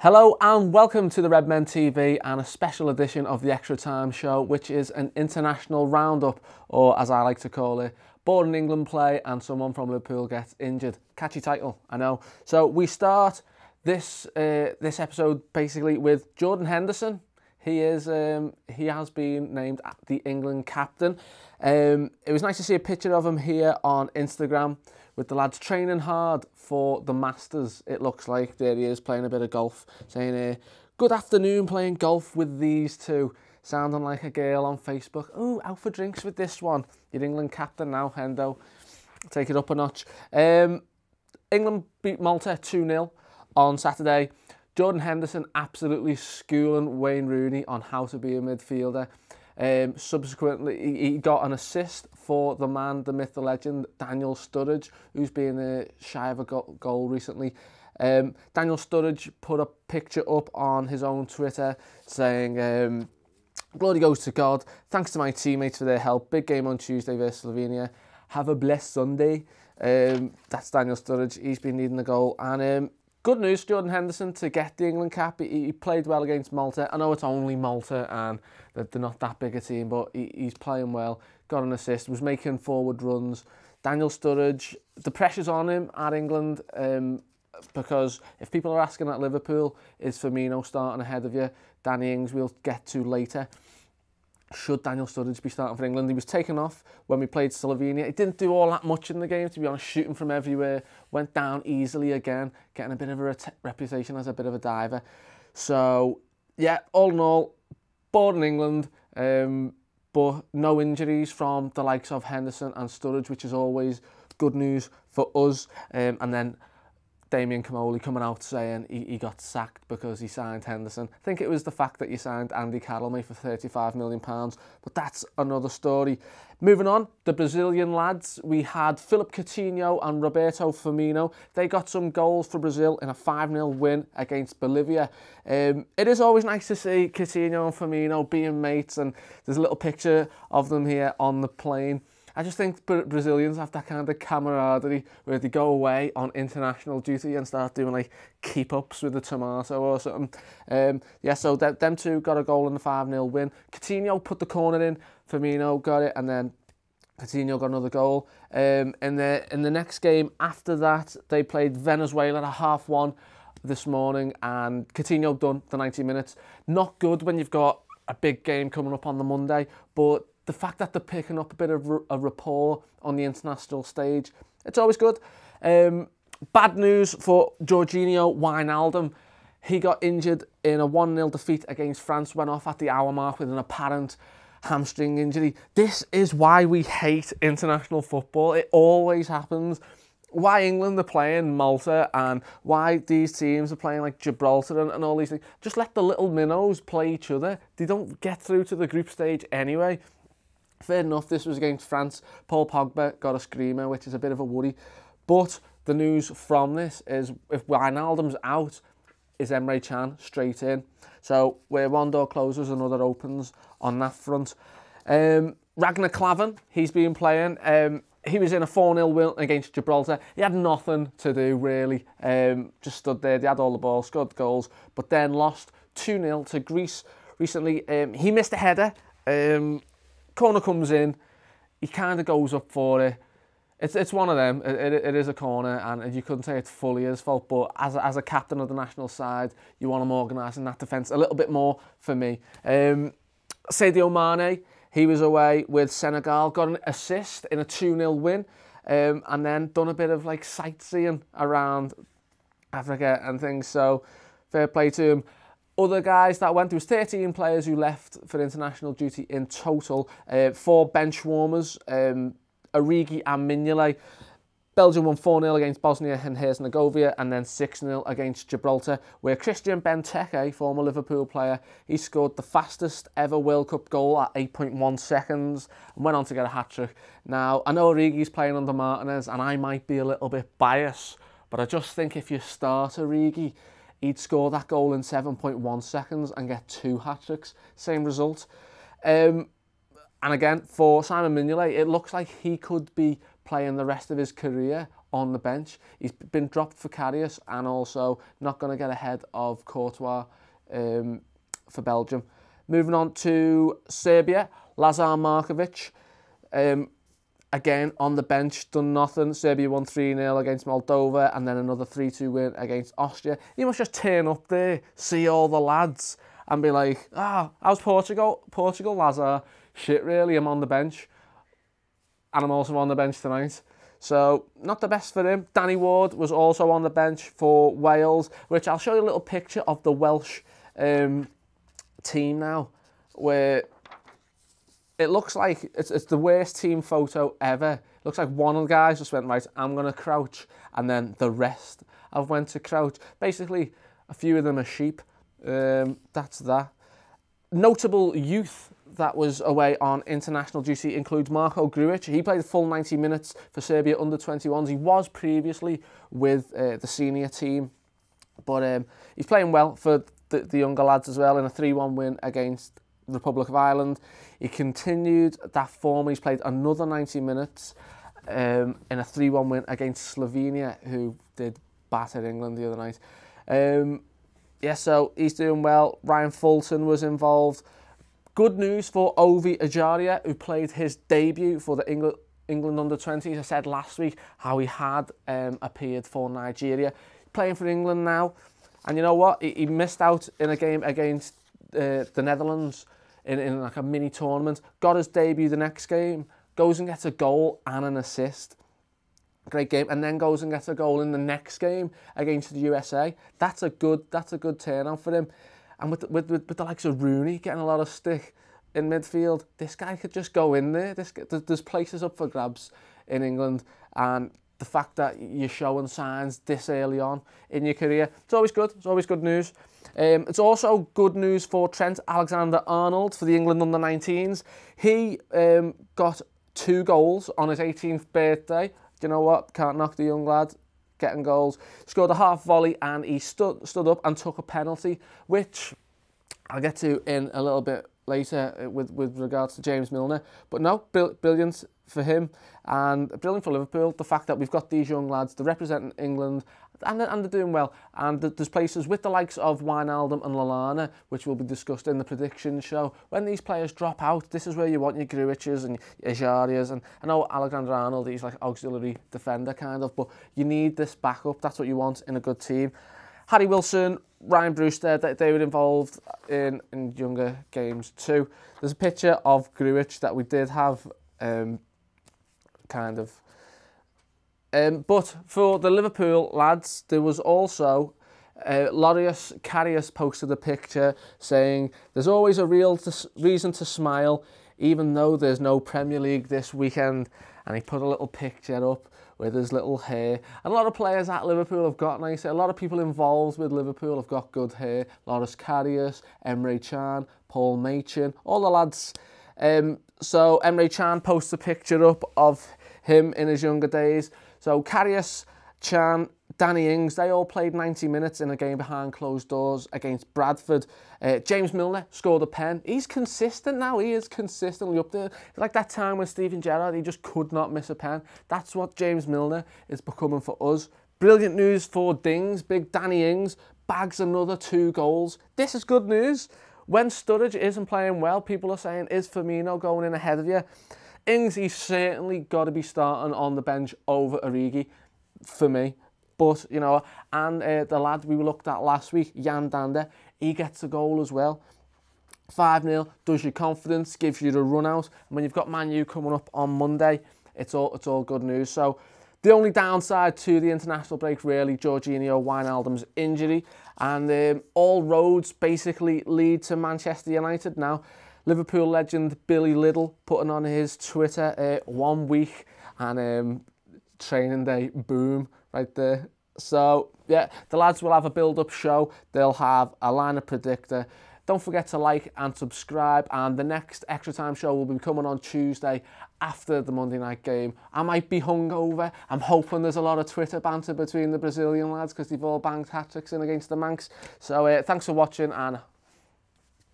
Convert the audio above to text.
Hello and welcome to the Redmen TV and a special edition of the Extra Time Show, which is an international roundup, or as I like to call it, born in England play and someone from Liverpool gets injured. Catchy title, I know. So we start this episode basically with Jordan Henderson. He has been named the England captain. It was nice to see a picture of him here on Instagram with the lads training hard for the Masters. It looks like there he is playing a bit of golf, saying, good afternoon, playing golf with these two. Sounding like a girl on Facebook. Oh, out for drinks with this one. You're England captain now, Hendo. Take it up a notch. England beat Malta 2-0 on Saturday. Jordan Henderson absolutely schooling Wayne Rooney on how to be a midfielder. Subsequently, he got an assist for the man, the myth, the legend, Daniel Sturridge, who's been shy of a goal recently. Daniel Sturridge put a picture up on his own Twitter saying, glory goes to God, thanks to my teammates for their help. Big game on Tuesday versus Slovenia. Have a blessed Sunday. That's Daniel Sturridge. He's been needing the goal. And good news, Jordan Henderson, to get the England cap. He played well against Malta. I know it's only Malta and they're not that big a team, but he's playing well. Got an assist, was making forward runs. Daniel Sturridge, the pressure's on him at England because if people are asking at Liverpool, is Firmino starting ahead of you? Danny Ings we'll get to later. Should Daniel Sturridge be starting for England? He was taken off when we played Slovenia. He didn't do all that much in the game, to be honest, shooting from everywhere. Went down easily again, getting a bit of a reputation as a bit of a diver. So, yeah, all in all, born in England, but no injuries from the likes of Henderson and Sturridge, which is always good news for us. And then Damien Comolli coming out saying he got sacked because he signed Henderson. I think it was the fact that you signed Andy Carroll for £35 million, but that's another story. Moving on, the Brazilian lads, we had Phillip, Coutinho and Roberto Firmino. They got some goals for Brazil in a 5-0 win against Bolivia. It is always nice to see Coutinho and Firmino being mates, and there's a little picture of them here on the plane. I just think Brazilians have that kind of camaraderie where they go away on international duty and start doing like keep-ups with a tomato or something. Yeah, so them two got a goal in the 5-0 win. Coutinho put the corner in, Firmino got it, and then Coutinho got another goal. In the next game after that, they played Venezuela at 1:30 this morning, and Coutinho done the 90 minutes. Not good when you've got a big game coming up on the Monday, but the fact that they're picking up a bit of a rapport on the international stage, it's always good. Bad news for Jorginho Wijnaldum. He got injured in a 1-0 defeat against France, went off at the hour mark with an apparent hamstring injury. This is why we hate international football. It always happens. Why England are playing Malta and why these teams are playing like Gibraltar and all these things. Just let the little minnows play each other. They don't get through to the group stage anyway. Fair enough, this was against France. Paul Pogba got a screamer, which is a bit of a worry. But the news from this is if Wijnaldum's out, is Emre Can straight in. So where one door closes, another opens on that front. Ragnar Klavan, he's been playing. He was in a 4-0 win against Gibraltar. He had nothing to do, really. Just stood there, they had all the ball, scored goals, but then lost 2-0 to Greece recently. He missed a header. Corner comes in, he kind of goes up for it. It's one of them. It is a corner, and you couldn't say it's fully his fault. But as a captain of the national side, you want him organising that defence a little bit more for me. Sadio Mane, he was away with Senegal, got an assist in a 2-0 win, and then done a bit of like sightseeing around Africa and things. So fair play to him. Other guys that went, there was 13 players who left for international duty in total. 4 bench warmers, Origi and Mignolet. Belgium won 4-0 against Bosnia and Herzegovina and then 6-0 against Gibraltar, where Christian Benteke, former Liverpool player, he scored the fastest ever World Cup goal at 8.1 seconds and went on to get a hat-trick. Now, I know Origi's playing under Martinez and I might be a little bit biased, but I just think if you start Origi, he'd score that goal in 7.1 seconds and get 2 hat-tricks. Same result. And again, for Simon Mignolet, it looks like he could be playing the rest of his career on the bench. He's been dropped for Karius and also not going to get ahead of Courtois for Belgium. Moving on to Serbia, Lazar Markovic. Again, on the bench, done nothing. Serbia won 3-0 against Moldova and then another 3-2 win against Austria. You must just turn up there, see all the lads and be like, how's Portugal? Portugal, Lazar. Shit, really, I'm on the bench. And I'm also on the bench tonight. So, not the best for him. Danny Ward was also on the bench for Wales, which I'll show you a little picture of the Welsh team now, where it looks like it's the worst team photo ever. It looks like one of the guys just went, right, I'm going to crouch, and then the rest have went to crouch. Basically, a few of them are sheep. That's that. Notable youth that was away on international duty includes Marko Grujic. He played the full 90 minutes for Serbia under-21s. He was previously with the senior team, but he's playing well for the younger lads as well in a 3-1 win against the Republic of Ireland. He continued that form. He's played another 90 minutes in a 3-1 win against Slovenia, who did batter England the other night. Yeah, so he's doing well. Ryan Fulton was involved. Good news for Ovi Ajaria, who played his debut for the England under-20s. I said last week how he had appeared for Nigeria. Playing for England now. And you know what? He missed out in a game against the Netherlands in like a mini tournament. Got his debut the next game. Goes and gets a goal and an assist. Great game. And then goes and gets a goal in the next game against the USA. That's a good turnout for him. And with the likes of Rooney getting a lot of stick in midfield, this guy could just go in there. There's places up for grabs in England, and the fact that you're showing signs this early on in your career, it's always good. It's always good news. It's also good news for Trent Alexander-Arnold for the England under-19s. He got 2 goals on his 18th birthday. You know what? Can't knock the young lad. Getting goals, scored a half volley, and he stood up and took a penalty, which I'll get to in a little bit later with regards to James Milner. But no, brilliant for him and brilliant for Liverpool. The fact that we've got these young lads, they're representing England and they're doing well. And there's places with the likes of Wijnaldum and Lallana, which will be discussed in the predictions show. When these players drop out, this is where you want your Grujics and your Ajarias. And I know Alexander-Arnold, he's like auxiliary defender kind of, but you need this backup. That's what you want in a good team. Harry Wilson, Ryan Brewster, they were involved in younger games too. There's a picture of Grujic that we did have but for the Liverpool lads, there was also Loris Karius posted a picture saying there's always a real reason to smile even though there's no Premier League this weekend, and he put a little picture up with his little hair. And a lot of players at Liverpool have got nice hair. A lot of people involved with Liverpool have got good hair. Loris Karius, Emre Can, Paul Machin, all the lads. So Emre Can posts a picture up of him in his younger days. So Karius, Can, Danny Ings, they all played 90 minutes in a game behind closed doors against Bradford. James Milner scored a pen. He's consistent now. He is consistently up there. It's like that time when Steven Gerrard, he just could not miss a pen. That's what James Milner is becoming for us. Brilliant news for Dings. Big Danny Ings bags another 2 goals. This is good news. When Sturridge isn't playing well, people are saying, is Firmino going in ahead of you? Ings, he's certainly got to be starting on the bench over Origi for me. But, you know, and the lad we looked at last week, Jan Dander, he gets a goal as well. 5-0, does you confidence, gives you the run out. And when you've got Man U coming up on Monday, it's all good news. So the only downside to the international break, really, Jorginho Wijnaldum's injury. And all roads basically lead to Manchester United now. Liverpool legend Billy Liddell putting on his Twitter 1 week and training day, boom, right there. So, yeah, the lads will have a build-up show. They'll have a lineup predictor. Don't forget to like and subscribe. And the next Extra Time show will be coming on Tuesday after the Monday night game. I might be hungover. I'm hoping there's a lot of Twitter banter between the Brazilian lads because they've all banged hat-tricks in against the Manx. So, thanks for watching and